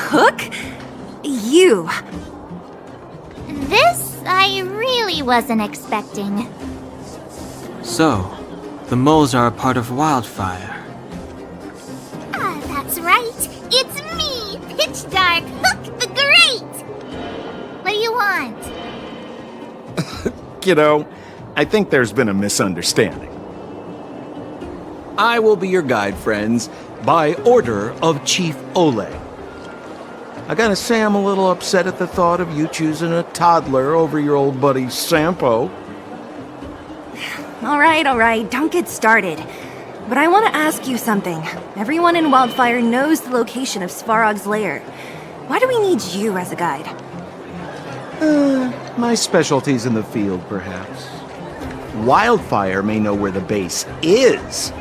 Hook? You. This I really wasn't expecting. So, the moles are a part of Wildfire. That's right. It's me, Pitch Dark Hook the Great. What do you want? Kiddo, I think there's been a misunderstanding. I will be your guide, friends, by order of Chief Ole. I gotta say I'm a little upset at the thought of you choosing a toddler over your old buddy Sampo. All right, don't get started. But I want to ask you something. Everyone in Wildfire knows the location of Svarog's lair. Why do we need you as a guide? My specialty's in the field, perhaps. Wildfire may know where the base is,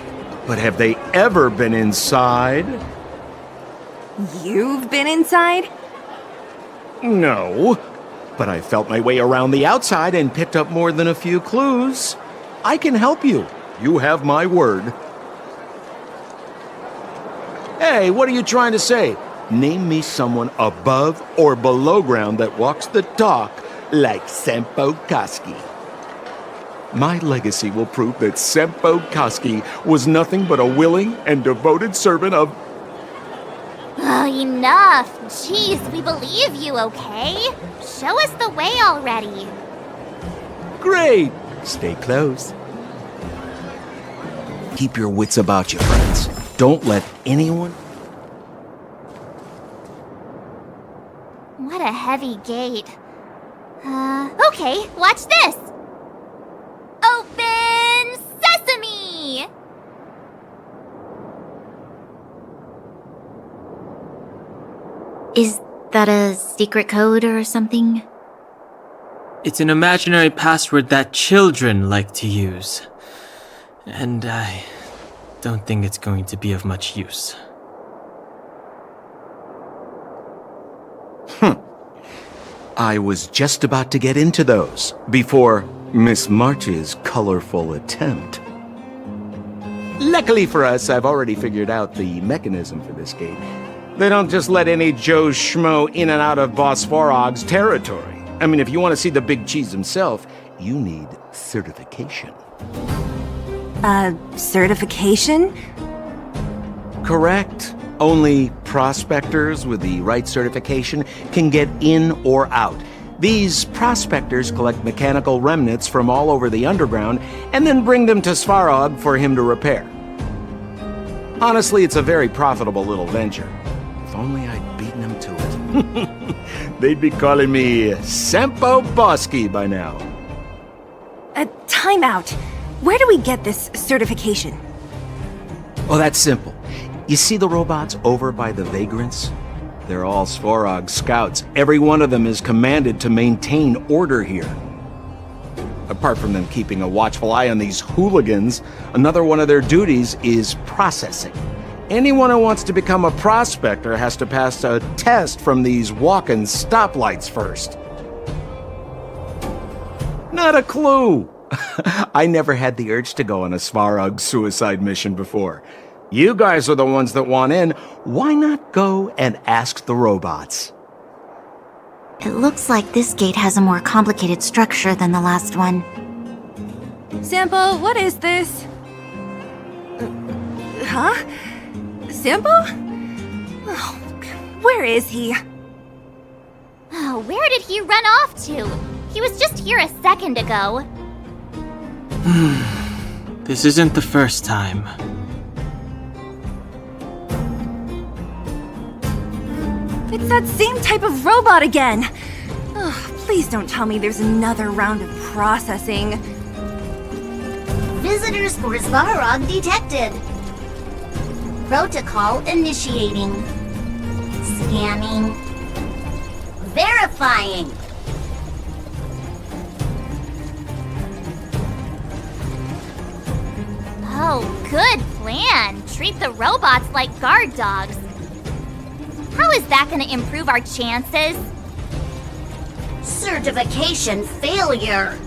but have they ever been inside? You've been inside? No, but I felt my way around the outside and picked up more than a few clues. I can help you. You have my word. Hey, what are you trying to say? Name me someone above or below ground that walks the talk like Sempo Koski. My legacy will prove that Sempo Koski was nothing but a willing and devoted servant of... Oh, enough. Jeez, we believe you, okay? Show us the way already. Great! Stay close. Keep your wits about you, friends. Don't let anyone... What a heavy gate. Okay, watch this! Open sesame! Is that a secret code or something? It's an imaginary password that children like to use. And I don't think it's going to be of much use. I was just about to get into those before Miss March's colorful attempt. Luckily for us, I've already figured out the mechanism for this gate. They don't just let any Joe Schmo in and out of Boss Farog's territory. I mean, if you want to see the big cheese himself, you need certification. Certification? Correct. Only prospectors with the right certification can get in or out. These prospectors collect mechanical remnants from all over the underground and then bring them to Svarog for him to repair. Honestly, it's a very profitable little venture. If only I'd beaten him to it. They'd be calling me Sempo Bosky by now. Time out. Where do we get this certification? Oh, that's simple. You see the robots over by the Vagrants? They're all Svarog scouts. Every one of them is commanded to maintain order here. Apart from them keeping a watchful eye on these hooligans, another one of their duties is processing. Anyone who wants to become a prospector has to pass a test from these walk-in stoplights first. Not a clue. I never had the urge to go on a Svarog suicide mission before. You guys are the ones that want in. Why not go and ask the robots? It looks like this gate has a more complicated structure than the last one. Sampo, what is this? Huh? Sampo? Oh, where is he? Oh, where did he run off to? He was just here a second ago. This isn't the first time. It's that same type of robot again! Oh, please don't tell me there's another round of processing. Visitors for Svarog detected. Protocol initiating. Scanning. Verifying. Oh, good plan. Treat the robots like guard dogs. How is that going to improve our chances? Certification failure.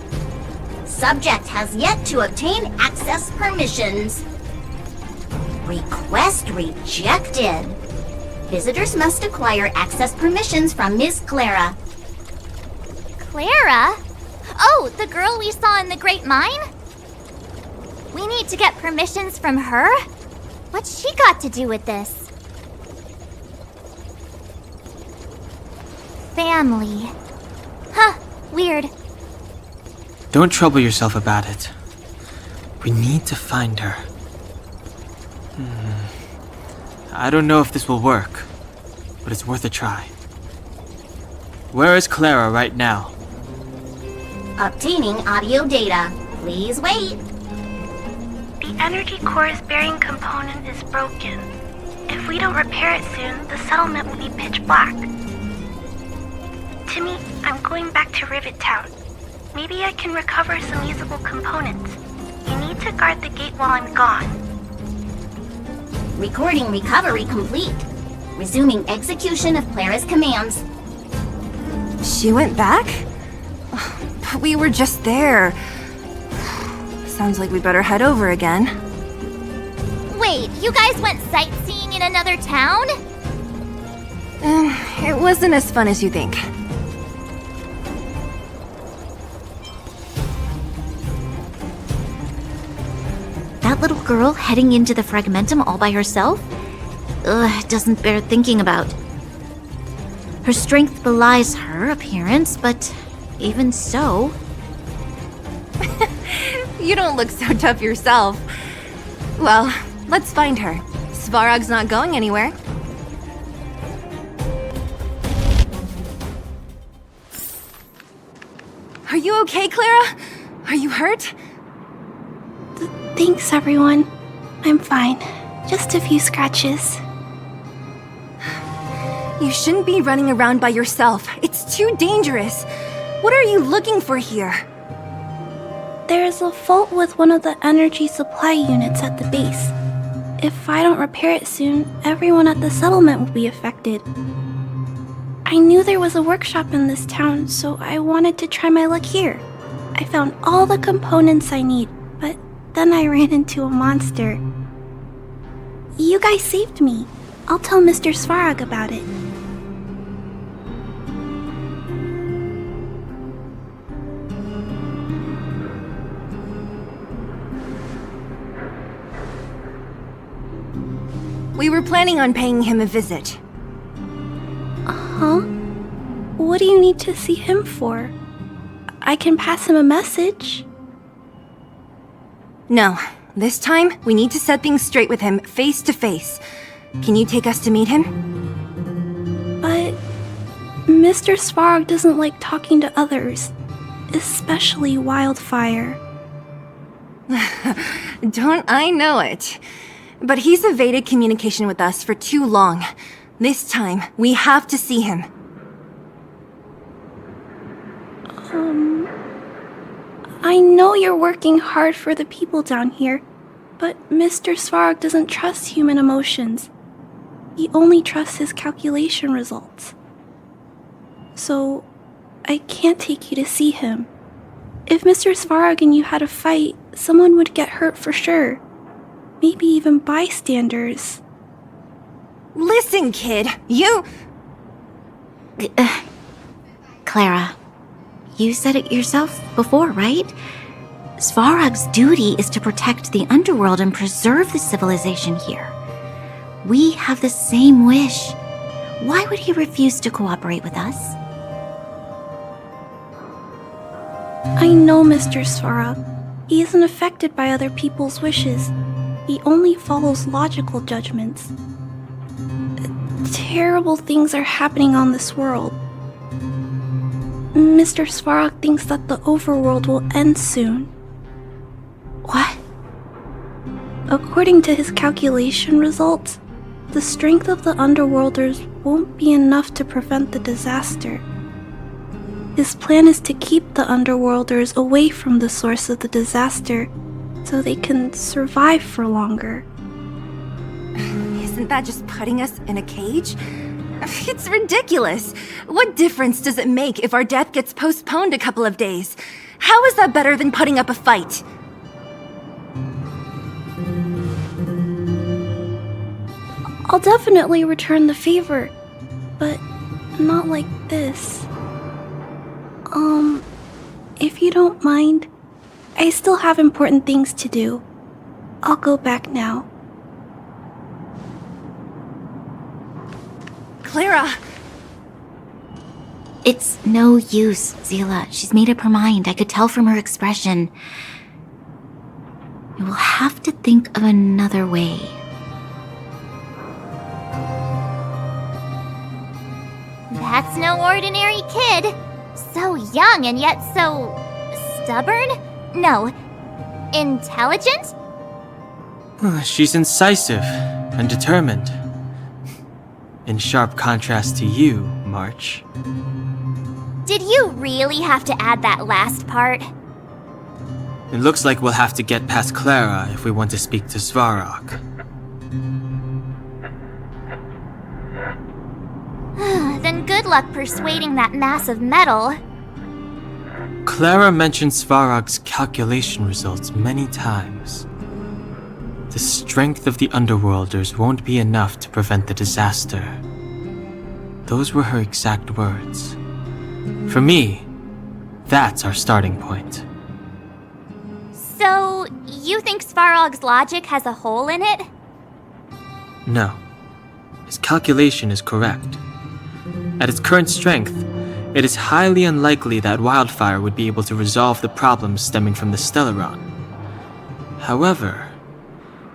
Subject has yet to obtain access permissions. Request rejected. Visitors must acquire access permissions from Miss Clara. Clara? Oh, the girl we saw in the Great Mine? We need to get permissions from her? What's she got to do with this? Family. Huh, weird. Don't trouble yourself about it. We need to find her. I don't know if this will work, but it's worth a try. Where is Clara right now? Obtaining audio data. Please wait. The energy core's bearing component is broken. If we don't repair it soon, the settlement will be pitch black. Timmy, I'm going back to Rivet Town. Maybe I can recover some usable components. You need to guard the gate while I'm gone. Recording recovery complete. Resuming execution of Clara's commands. She went back? But we were just there. Sounds like we better head over again. Wait, you guys went sightseeing in another town? It wasn't as fun as you think. That little girl heading into the Fragmentum all by herself? Ugh, doesn't bear thinking about. Her strength belies her appearance, but even so... You don't look so tough yourself. Well, let's find her. Svarog's not going anywhere. Are you okay, Clara? Are you hurt? Thanks, everyone. I'm fine. Just a few scratches. You shouldn't be running around by yourself. It's too dangerous. What are you looking for here? There is a fault with one of the energy supply units at the base. If I don't repair it soon, everyone at the settlement will be affected. I knew there was a workshop in this town, so I wanted to try my luck here. I found all the components I need, but then I ran into a monster. You guys saved me. I'll tell Mr. Svarog about it. We were planning on paying him a visit. Huh? What do you need to see him for? I can pass him a message. No, this time we need to set things straight with him face to face. Can you take us to meet him? But Mr. Svarog doesn't like talking to others, especially Wildfire. Don't I know it? But he's evaded communication with us for too long. This time, we have to see him. I know you're working hard for the people down here, but Mr. Svarog doesn't trust human emotions. He only trusts his calculation results. So, I can't take you to see him. If Mr. Svarog and you had a fight, someone would get hurt for sure. Maybe even bystanders. Listen, kid, you... Clara, you said it yourself before, right? Svarog's duty is to protect the underworld and preserve the civilization here. We have the same wish. Why would he refuse to cooperate with us? I know Mr. Svarog. He isn't affected by other people's wishes. He only follows logical judgments. Terrible things are happening on this world. Mr. Svarog thinks that the overworld will end soon. What? According to his calculation results, the strength of the Underworlders won't be enough to prevent the disaster. His plan is to keep the Underworlders away from the source of the disaster so they can survive for longer. Isn't that just putting us in a cage? It's ridiculous. What difference does it make if our death gets postponed a couple of days? How is that better than putting up a fight? I'll definitely return the favor, but not like this. If you don't mind, I still have important things to do. I'll go back now. Clara! It's no use, Zila. She's made up her mind. I could tell from her expression. We will have to think of another way. That's no ordinary kid. So young and yet so stubborn? No, intelligent? She's incisive and determined. In sharp contrast to you, March. Did you really have to add that last part? It looks like we'll have to get past Clara if we want to speak to Svarog. Then good luck persuading that mass of metal. Clara mentioned Svarog's calculation results many times. The strength of the Underworlders won't be enough to prevent the disaster. Those were her exact words. For me, that's our starting point. So, you think Svarog's logic has a hole in it? No. His calculation is correct. At its current strength, it is highly unlikely that Wildfire would be able to resolve the problems stemming from the Stellaron. However,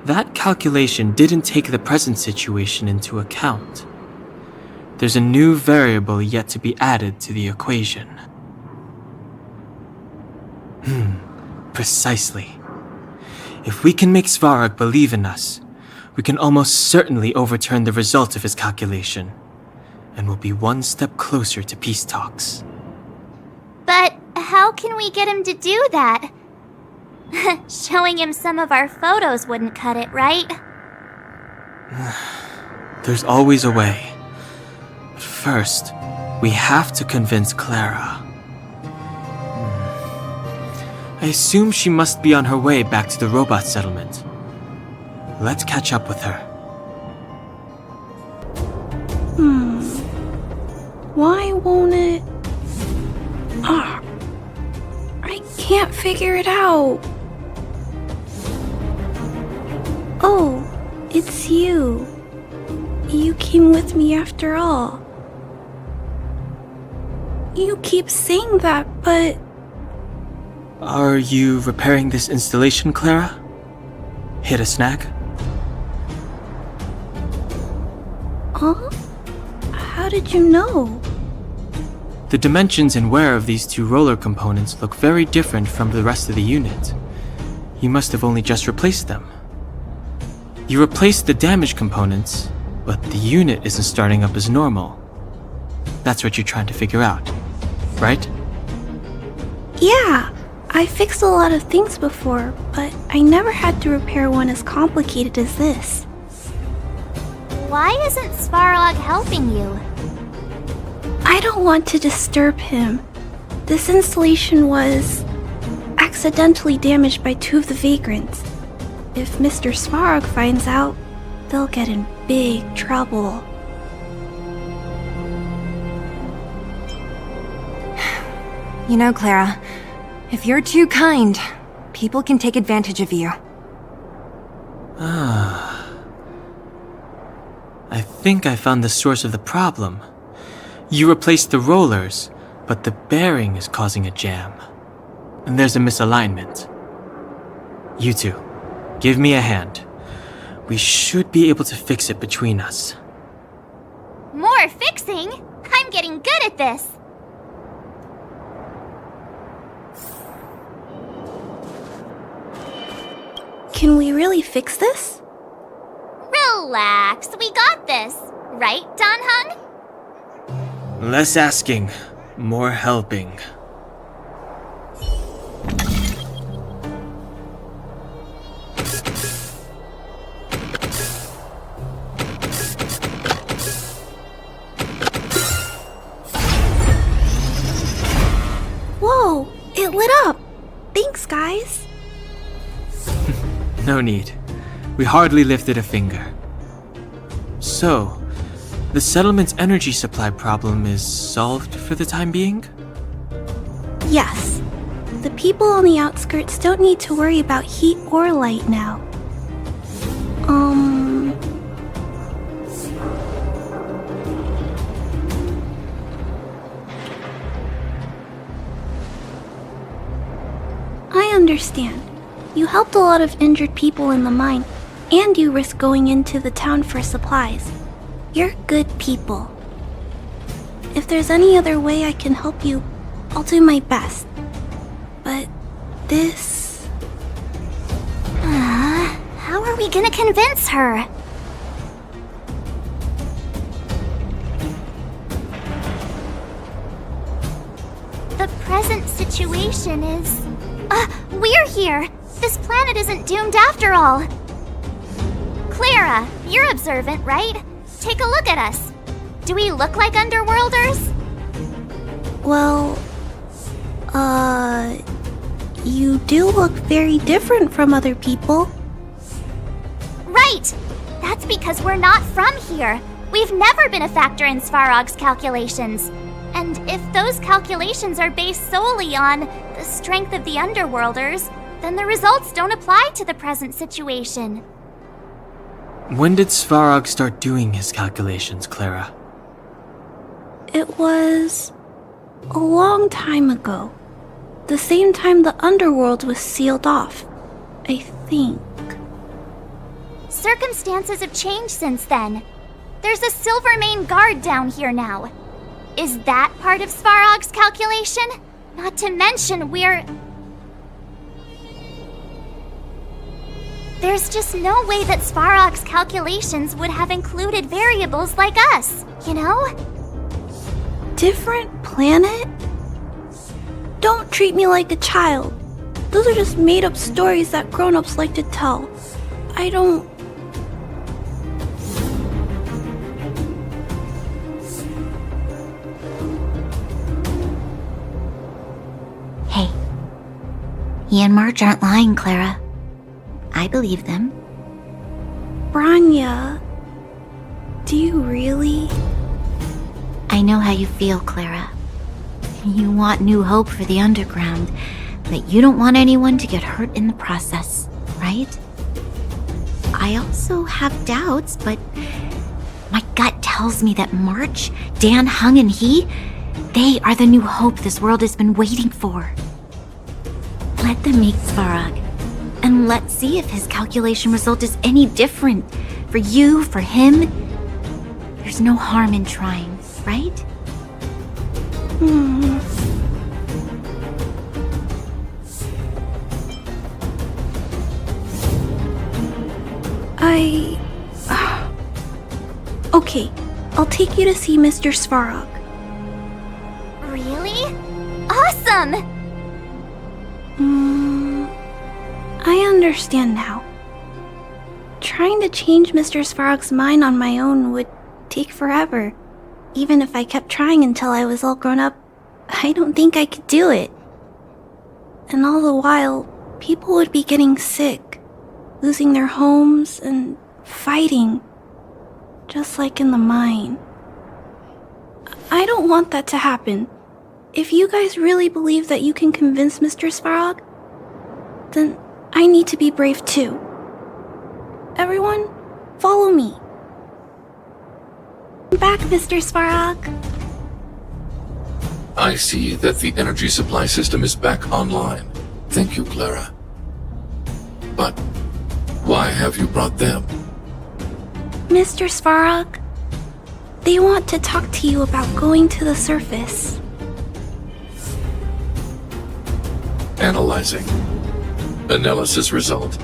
that calculation didn't take the present situation into account. There's a new variable yet to be added to the equation. Precisely. If we can make Svarog believe in us, we can almost certainly overturn the result of his calculation, and we'll be one step closer to peace talks. But how can we get him to do that? Showing him some of our photos wouldn't cut it, right? There's always a way. But first, we have to convince Clara. I assume she must be on her way back to the robot settlement. Let's catch up with her. Why won't it... I can't figure it out. Oh, it's you. You came with me after all. You keep saying that, but... Are you repairing this installation, Clara? Hit a snag? Huh? How did you know? The dimensions and wear of these two roller components look very different from the rest of the unit. You must have only just replaced them. You replaced the damaged components, but the unit isn't starting up as normal. That's what you're trying to figure out, right? Yeah, I fixed a lot of things before, but I never had to repair one as complicated as this. Why isn't Svarog helping you? I don't want to disturb him. This installation was accidentally damaged by two of the vagrants. If Mr. Svarog finds out, they'll get in big trouble. You know, Clara, if you're too kind, people can take advantage of you. I think I found the source of the problem. You replaced the rollers, but the bearing is causing a jam. And there's a misalignment. You two, give me a hand. We should be able to fix it between us. More fixing? I'm getting good at this. Can we really fix this? Relax, we got this. Right, Don Hung? Less asking, more helping. Whoa, it lit up! Thanks, guys. No need. We hardly lifted a finger. So, the settlement's energy supply problem is solved for the time being? Yes. The people on the outskirts don't need to worry about heat or light now. I understand. You helped a lot of injured people in the mine, and you risked going into the town for supplies. You're good people. If there's any other way I can help you, I'll do my best. But this... How are we gonna convince her? The present situation is... we're here! This planet isn't doomed after all! Clara, you're observant, right? Take a look at us. Do we look like Underworlders? Well... You do look very different from other people. Right! That's because we're not from here. We've never been a factor in Svarog's calculations. And if those calculations are based solely on the strength of the Underworlders, then the results don't apply to the present situation. When did Svarog start doing his calculations, Clara? It was... a long time ago. The same time the underworld was sealed off, I think. Circumstances have changed since then. There's a Silvermane guard down here now. Is that part of Svarog's calculation? Not to mention There's just no way that Svarog's calculations would have included variables like us, you know? Different planet? Don't treat me like a child. Those are just made-up stories that grown-ups like to tell. I don't... Hey, he and Marge aren't lying, Clara. I believe them. Branya... Do you really? I know how you feel, Clara. You want new hope for the underground, but you don't want anyone to get hurt in the process, right? I also have doubts, but my gut tells me that March, Dan, Hung, and they are the new hope this world has been waiting for. Let them meet Svarog, and let's see if his calculation result is any different. For you, for him, there's no harm in trying, right? Okay, I'll take you to see Mr. Svarog. Really? Awesome! I understand now. Trying to change Mr. Svarog's mind on my own would take forever. Even if I kept trying until I was all grown up, I don't think I could do it. And all the while, people would be getting sick, losing their homes, and fighting. Just like in the mine. I don't want that to happen. If you guys really believe that you can convince Mr. Svarog, then I need to be brave too. Everyone, follow me. Back, Mr. Svarog. I see that the energy supply system is back online. Thank you, Clara. But why have you brought them? Mr. Svarog, they want to talk to you about going to the surface. Analyzing. Analysis result.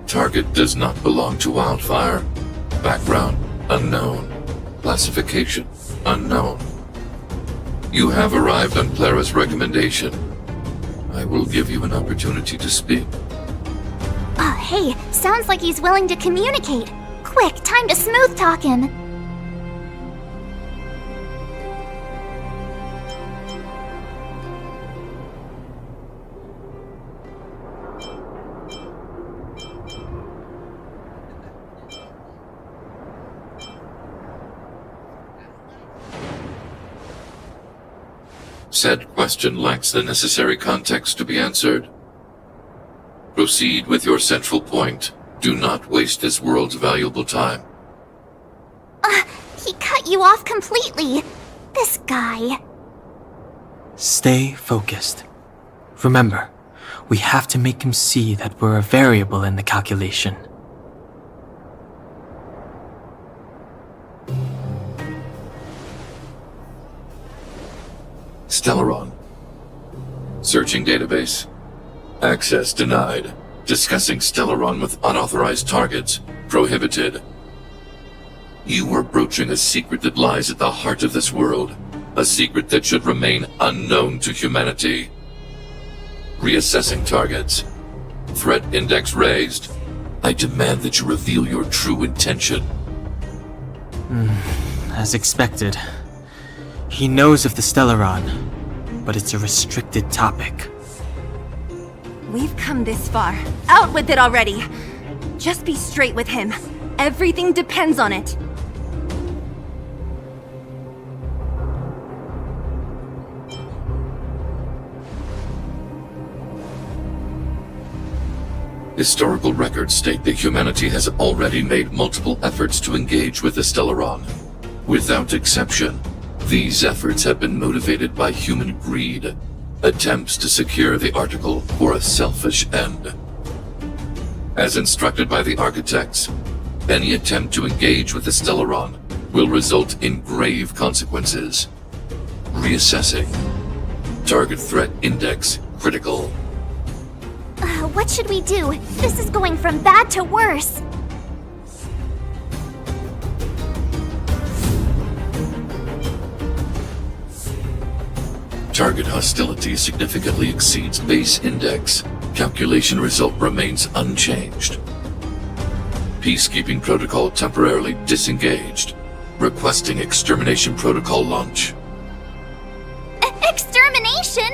Target does not belong to Wildfire. Background unknown. Classification unknown. You have arrived on Clara's recommendation. I will give you an opportunity to speak. Oh, hey, sounds like he's willing to communicate. Quick, time to smooth talk him. Said question lacks the necessary context to be answered. Proceed with your central point. Do not waste this world's valuable time. He cut you off completely. This guy. Stay focused. Remember, we have to make him see that we're a variable in the calculation. Stellaron. Searching database. Access denied. Discussing Stellaron with unauthorized targets. Prohibited. You are broaching a secret that lies at the heart of this world. A secret that should remain unknown to humanity. Reassessing targets. Threat index raised. I demand that you reveal your true intention. As expected. He knows of the Stellaron, but it's a restricted topic. We've come this far. Out with it already! Just be straight with him. Everything depends on it. Historical records state that humanity has already made multiple efforts to engage with the Stellaron. Without exception, these efforts have been motivated by human greed, attempts to secure the article for a selfish end. As instructed by the architects, any attempt to engage with the Stellaron will result in grave consequences. Reassessing. Target threat index critical. What should we do? This is going from bad to worse. Target hostility significantly exceeds base index. Calculation result remains unchanged. Peacekeeping protocol temporarily disengaged. Requesting extermination protocol launch. Extermination?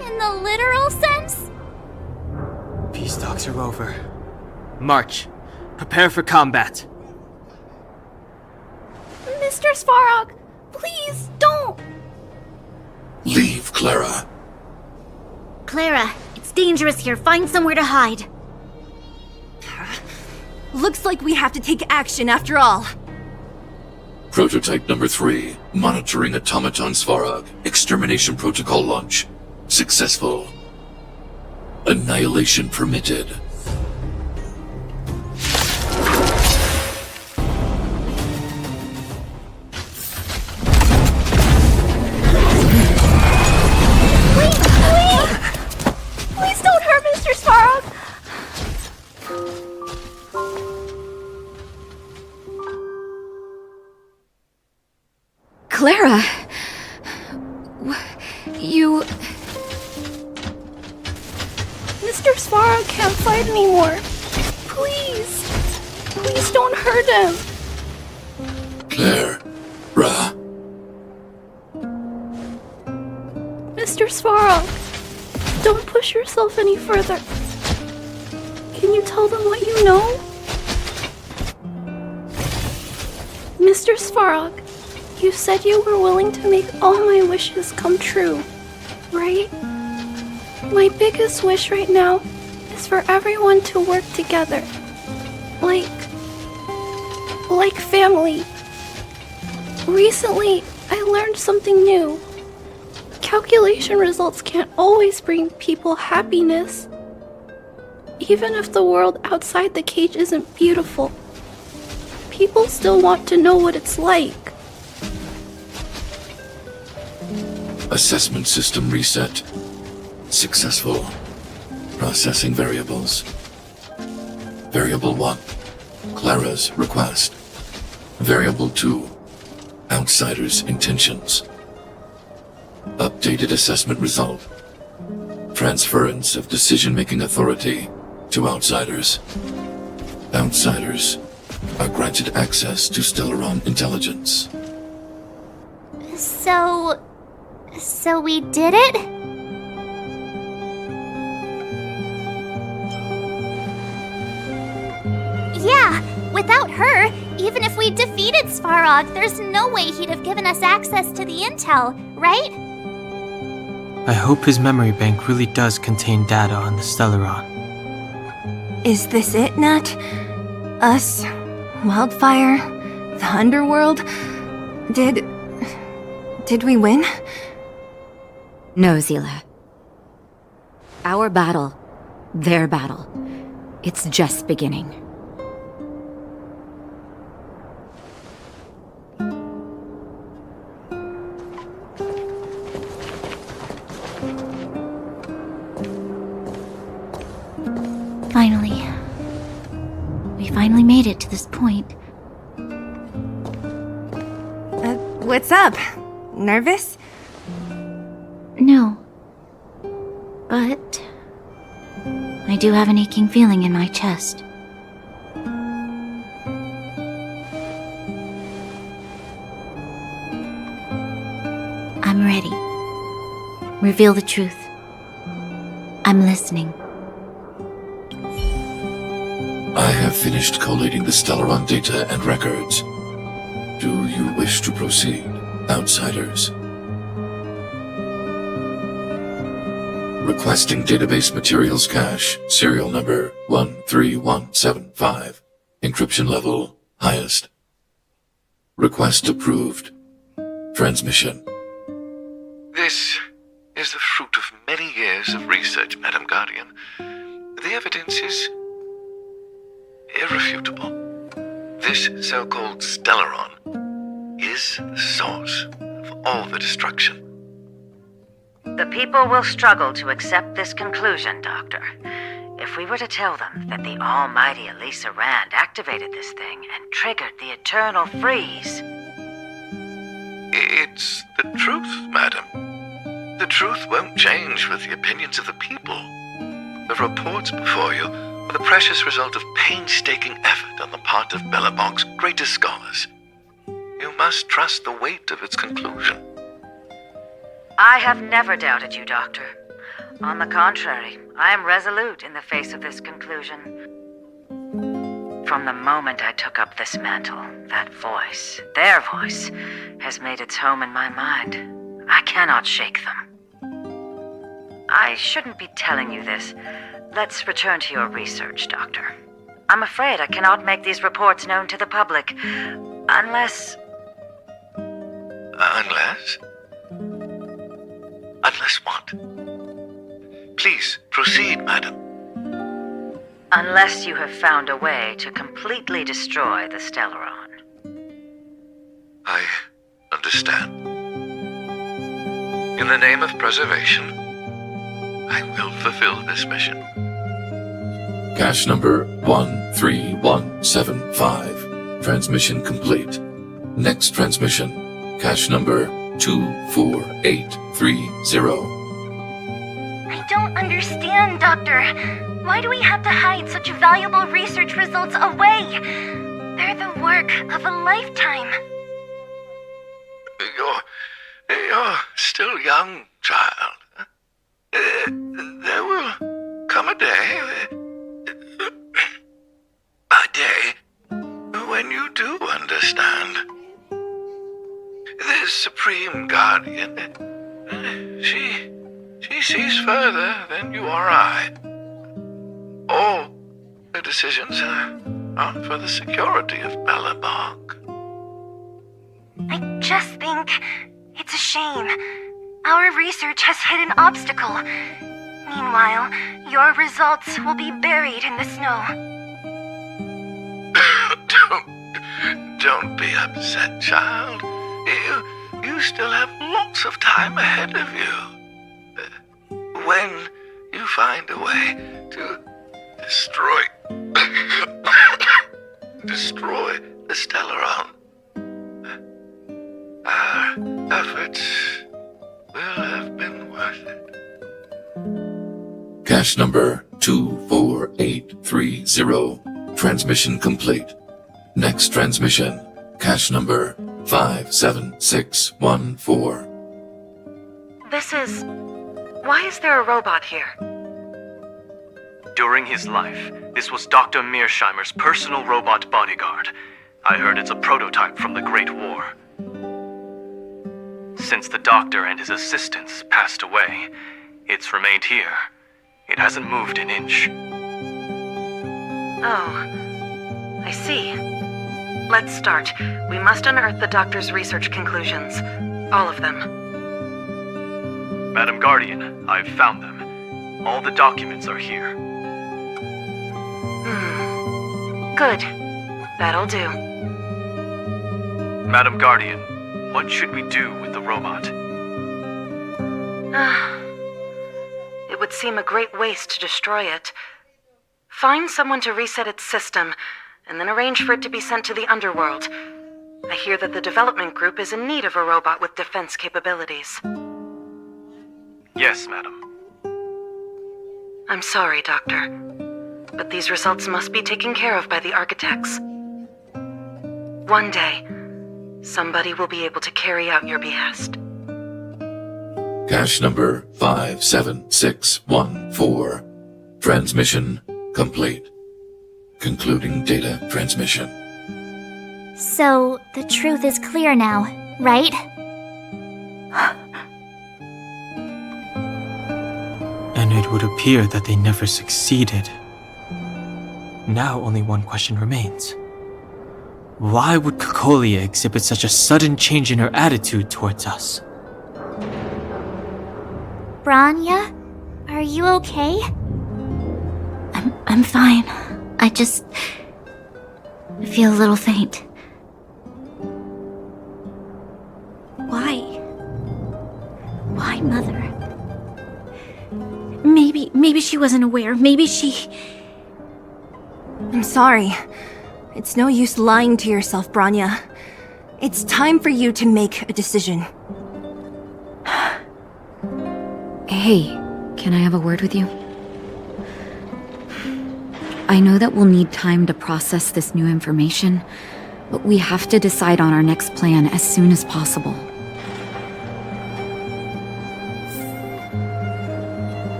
In the literal sense? Peace talks are over. March. Prepare for combat. Mr. Svarog, please don't! Leave, Clara. Clara, it's dangerous here. Find somewhere to hide. Looks like we have to take action after all. Prototype number 3. Monitoring automaton Svarog. Extermination protocol launch. Successful. Annihilation permitted. Please don't hurt Mr. Svarog! Clara... You... Mr. Svarog can't fight anymore. Please. Please don't hurt him. Clara. Mr. Svarog, don't push yourself any further. Can you tell them what you know? Mr. Svarog, you said you were willing to make all my wishes come true, right? My biggest wish right now is for everyone to work together. Like family. Recently, I learned something new. Calculation results can't always bring people happiness. Even if the world outside the cage isn't beautiful, people still want to know what it's like. Assessment system reset. Successful. Processing variables. Variable 1. Clara's request. Variable 2. Outsider's intentions. Updated assessment result. Transference of decision-making authority to outsiders. Outsiders are granted access to Stellaron intelligence. So we did it? Yeah, without her, even if we defeated Svarog, there's no way he'd have given us access to the intel, right? I hope his memory bank really does contain data on the Stellaron. Is this it, Nat? Us? Wildfire? The underworld? Did we win? No, Zila. Our battle, their battle, it's just beginning. We finally made it to this point. What's up? Nervous? No. But I do have an aching feeling in my chest. I'm ready. Reveal the truth. I'm listening. I have finished collating the Stellaron data and records. Do you wish to proceed, outsiders? Requesting database materials cache, serial number 13175. Encryption level, highest. Request approved. Transmission. This is the fruit of many years of research, Madam Guardian. The evidence is irrefutable. This so-called Stellaron is the source of all the destruction. The people will struggle to accept this conclusion, Doctor. If we were to tell them that the almighty Elisa Rand activated this thing and triggered the eternal freeze. It's the truth, madam. The truth won't change with the opinions of the people. The reports before you are the precious result of painstaking effort on the part of Belobog's greatest scholars. You must trust the weight of its conclusion. I have never doubted you, Doctor. On the contrary, I am resolute in the face of this conclusion. From the moment I took up this mantle, that voice, their voice, has made its home in my mind. I cannot shake them. I shouldn't be telling you this. Let's return to your research, Doctor. I'm afraid I cannot make these reports known to the public, unless... Unless? Unless what? Please, proceed, madam. Unless you have found a way to completely destroy the Stellaron. I understand. In the name of preservation, I will fulfill this mission. Cache number 13175. Transmission complete. Next transmission. Cache number 24830. I don't understand, Doctor. Why do we have to hide such valuable research results away? They're the work of a lifetime. You're still young, child. There will come a day when you do understand. This Supreme Guardian, she sees further than you or I. All her decisions are for the security of Belobog. I just think it's a shame. Our research has hit an obstacle. Meanwhile, your results will be buried in the snow. Don't be upset, child. You still have lots of time ahead of you. When you find a way to destroy the Stellaron, our efforts will have been worth it. Cache number 24830. Transmission complete. Next transmission. Cache number 57614. Why is there a robot here? During his life, this was Dr. Mearsheimer's personal robot bodyguard. I heard it's a prototype from the Great War. Since the doctor and his assistants passed away, it's remained here. It hasn't moved an inch. Oh, I see. Let's start. We must unearth the doctor's research conclusions. All of them. Madam Guardian, I've found them. All the documents are here. Good. That'll do. Madam Guardian, what should we do with the robot? It would seem a great waste to destroy it. Find someone to reset its system, and then arrange for it to be sent to the underworld. I hear that the development group is in need of a robot with defense capabilities. Yes, madam. I'm sorry, Doctor, but these results must be taken care of by the architects. One day, somebody will be able to carry out your behest. Cache number 57614. Transmission complete. Concluding data transmission. So, the truth is clear now, right? And it would appear that they never succeeded. Now only one question remains. Why would Kokolia exhibit such a sudden change in her attitude towards us? Branya? Are you okay? I'm fine. I just feel a little faint. Why? Why, Mother? Maybe she wasn't aware. Maybe she... I'm sorry. It's no use lying to yourself, Branya. It's time for you to make a decision. Hey, can I have a word with you? I know that we'll need time to process this new information, but we have to decide on our next plan as soon as possible.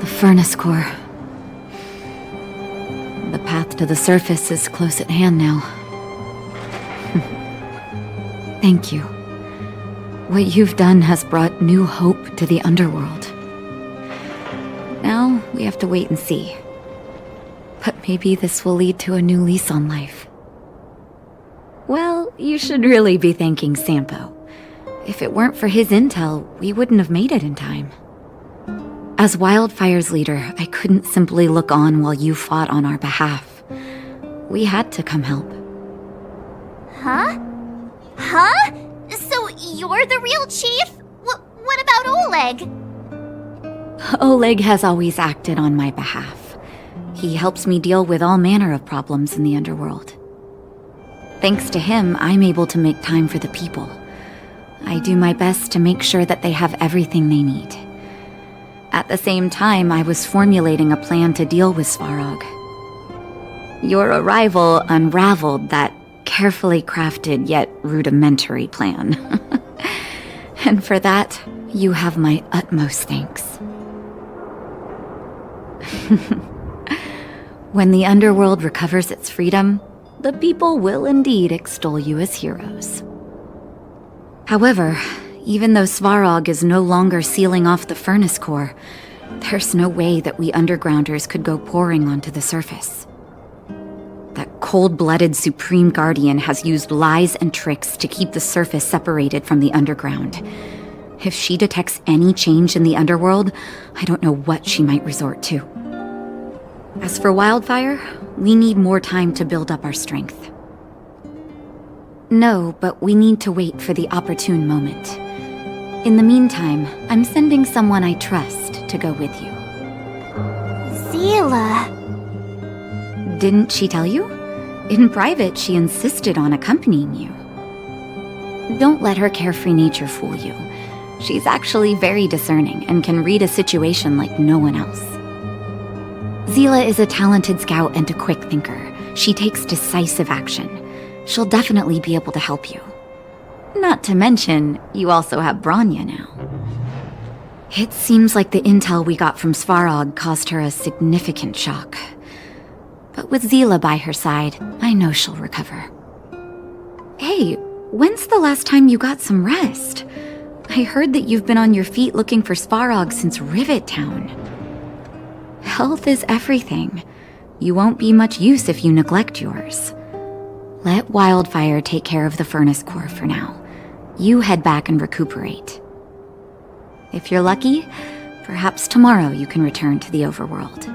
The furnace core. The path to the surface is close at hand now. Thank you. What you've done has brought new hope to the underworld. Now, we have to wait and see. But maybe this will lead to a new lease on life. Well, you should really be thanking Sampo. If it weren't for his intel, we wouldn't have made it in time. As Wildfire's leader, I couldn't simply look on while you fought on our behalf. We had to come help. Huh? Huh? So you're the real chief? What about Oleg? Oleg has always acted on my behalf. He helps me deal with all manner of problems in the underworld. Thanks to him, I'm able to make time for the people. I do my best to make sure that they have everything they need. At the same time, I was formulating a plan to deal with Svarog. Your arrival unraveled that carefully crafted yet rudimentary plan. And for that, you have my utmost thanks. When the underworld recovers its freedom, the people will indeed extol you as heroes. However, even though Svarog is no longer sealing off the furnace core, there's no way that we undergrounders could go pouring onto the surface. That cold-blooded Supreme Guardian has used lies and tricks to keep the surface separated from the underground. If she detects any change in the underworld, I don't know what she might resort to. As for Wildfire, we need more time to build up our strength. No, but we need to wait for the opportune moment. In the meantime, I'm sending someone I trust to go with you. Zila. Didn't she tell you? In private, she insisted on accompanying you. Don't let her carefree nature fool you. She's actually very discerning and can read a situation like no one else. Zila is a talented scout and a quick thinker. She takes decisive action. She'll definitely be able to help you. Not to mention, you also have Branya now. It seems like the intel we got from Svarog caused her a significant shock. But with Zila by her side, I know she'll recover. Hey, when's the last time you got some rest? I heard that you've been on your feet looking for Svarog since Rivet Town. Health is everything. You won't be much use if you neglect yours. Let Wildfire take care of the furnace core for now. You head back and recuperate. If you're lucky, perhaps tomorrow you can return to the overworld.